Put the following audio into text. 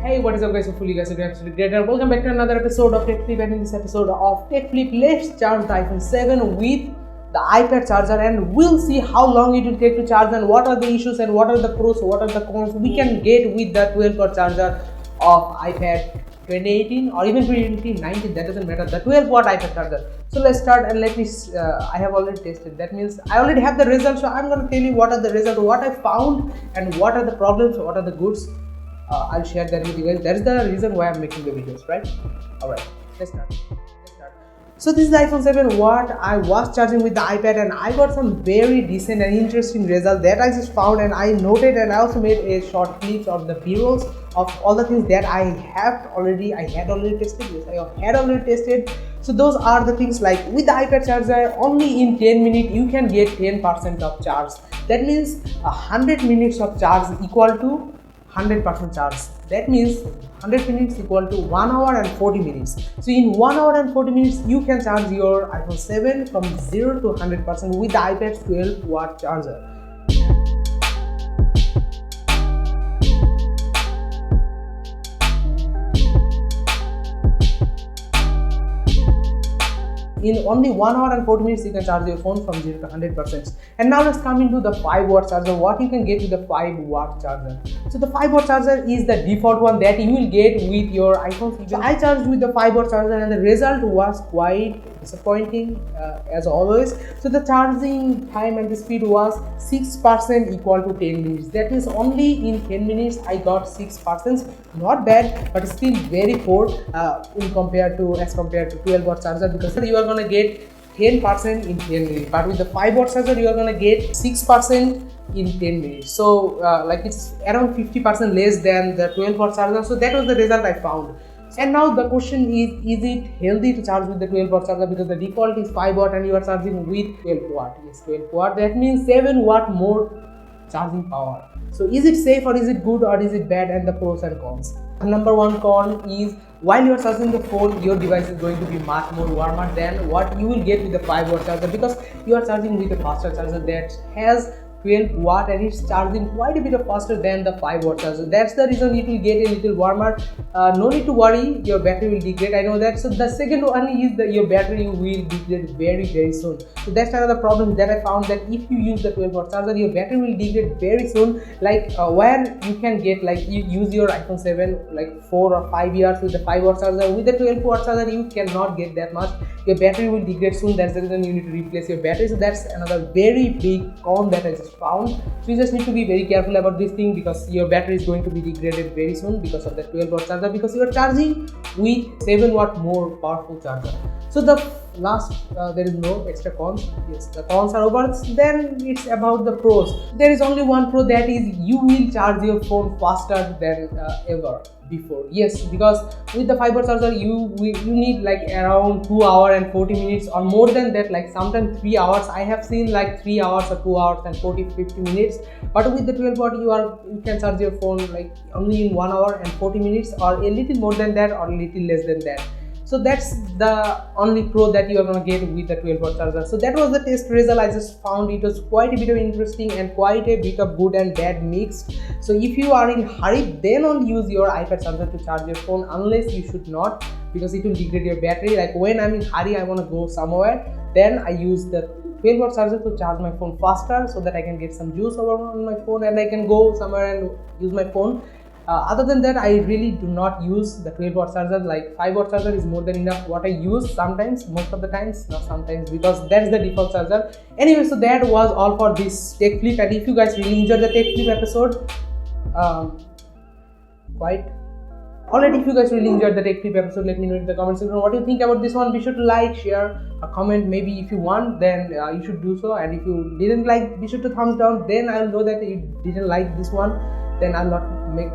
Hey, what is up guys? Hopefully you guys are doing absolutely great and welcome back to another episode of TechFlip. And in this episode of TechFlip, let's charge the iPhone 7 with the iPad charger and we'll see how long it will take to charge and what are the issues and what are the pros, what are the cons we can get with the 12-watt charger of iPad 2018 or even 2019, that doesn't matter, the 12-watt iPad charger. So let's start and let me, I have already tested, that means I already have the results, so I'm going to tell you what are the results, what I found and what are the problems, what are the goods. I'll share that with you guys. That is the reason why I'm making the videos, right? Alright, let's start. So this is the iPhone 7 what I was charging with the iPad and I got some very decent and interesting results that I just found and I noted, and I also made a short clips of the B-rolls of all the things that I had already tested. Yes, I had already tested. So those are the things like with the iPad charger, only in 10 minutes you can get 10% of charge. That means 100 minutes of charge equal to 100% charge. That means 100 minutes equal to 1 hour and 40 minutes. So in 1 hour and 40 minutes you can charge your iPhone 7 from 0 to 100% with the iPad's 12-watt charger. In only 1 hour and 40 minutes you can charge your phone from 0 to 100%. And now let's come into the 5-watt charger, what you can get with the 5-watt charger. So the 5-watt charger is the default one that you will get with your iPhone 7. So I charged with the 5-watt charger and the result was quite disappointing as always. So the charging time and the speed was 6% equal to 10 minutes. That means only in 10 minutes I got 6%. Not bad, but still very poor as compared to 12-watt charger, because you are gonna get 10% in 10 minutes, but with the 5-watt charger you are gonna get 6% in 10 minutes. So like it's around 50% less than the 12-watt charger. So that was the result I found. And now the question is it healthy to charge with the 12-watt charger, because the default is 5-watt and you are charging with 12-watt. Yes, 12-watt, that means 7-watt more charging power. So is it safe or is it good or is it bad, and the pros and cons. Number one con is while you are charging the phone, your device is going to be much more warmer than what you will get with the 5-watt charger, because you are charging with a faster charger that has 12-watt and it's charging quite a bit faster than the 5-watt charger. That's the reason it will get a little warmer. No need to worry, your battery will degrade, I know that. So the second one is that your battery will degrade very soon. So that's another problem that I found, that if you use the 12-watt charger, your battery will degrade very soon. Like where you can get, like you use your iPhone 7 like 4 or 5 years with the 5-watt charger, with the 12-watt charger you cannot get that much. Your battery will degrade soon. That's the reason you need to replace your battery. So that's another very big con that I just found. So you just need to be very careful about this thing, because your battery is going to be degraded very soon because of the 12-watt charger, because you are charging with 7-watt more powerful charger. So the last there is no extra cons. Yes, the cons are over. Then it's about the pros. There is only one pro, that is you will charge your phone faster than ever before. Yes, because with the 5-watt charger you need like around 2 hours and 40 minutes or more than that, like sometimes 3 hours. I have seen like 3 hours or 2 hours and 50 minutes. But with the 12-watt you can charge your phone like only in 1 hour and 40 minutes, or a little more than that or a little less than that. So that's the only pro that you are going to get with the 12-watt charger. So that was the test result. I just found it was quite a bit of interesting and quite a bit of good and bad mixed. So if you are in hurry, then only use your iPad charger to charge your phone, unless you should not, because it will degrade your battery. Like when I'm in hurry, I want to go somewhere, then I use the 12-watt charger to charge my phone faster, so that I can get some juice over on my phone and I can go somewhere and use my phone. Other than that, I really do not use the 12-watt charger. Like 5-watt charger is more than enough. What I use sometimes, most of the times, not sometimes, because that's the default charger. Anyway, so that was all for this TechFlip. And if you guys really enjoyed the TechFlip episode, Alright, if you guys really enjoyed the TechFlip episode, let me know in the comment section what you think about this one. Be sure to like, share, or comment. Maybe if you want, then you should do so. And if you didn't like, be sure to thumbs down. Then I'll know that you didn't like this one. Then I'll not make